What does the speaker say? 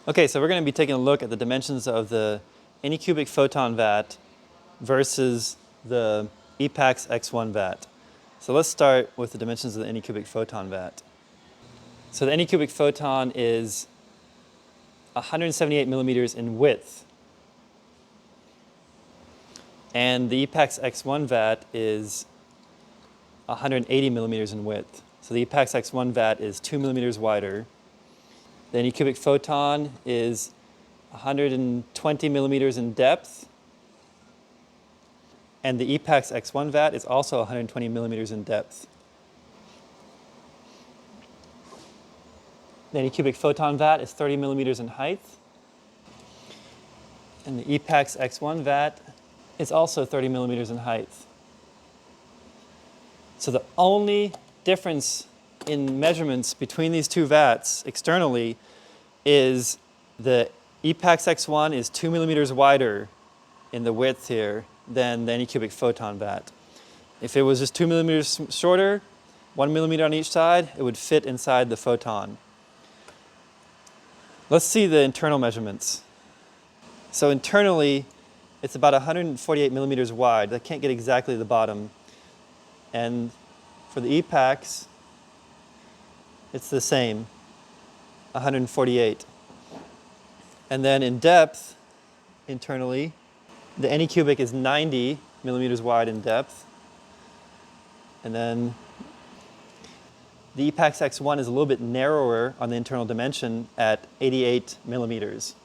Okay, so we're going to be taking a look at the dimensions of the Anycubic Photon vat versus the Epax X1 vat. So let's start with the dimensions of the Anycubic Photon vat. So the Anycubic Photon is 178 millimeters in width, and the Epax X1 vat is 180 millimeters in width. So the Epax X1 vat is 2 millimeters wider. The Anycubic Photon is 120 millimeters in depth, and the Epax X1 vat is also 120 millimeters in depth. The Anycubic Photon vat is 30 millimeters in height, and the Epax X1 vat is also 30 millimeters in height. So the only difference in measurements between these two vats externally is the Epax X1 is 2 millimeters wider in the width here than the Anycubic Photon vat. If it was just 2 millimeters shorter, 1 millimeter on each side, it would fit inside the photon. Let's see the internal measurements. So internally, it's about 148 millimeters wide. I can't get exactly the bottom. And for the Epax, it's the same, 148. And then in depth, internally, the Anycubic is 90 millimeters wide in depth. And then the Epax X1 is a little bit narrower on the internal dimension at 88 millimeters.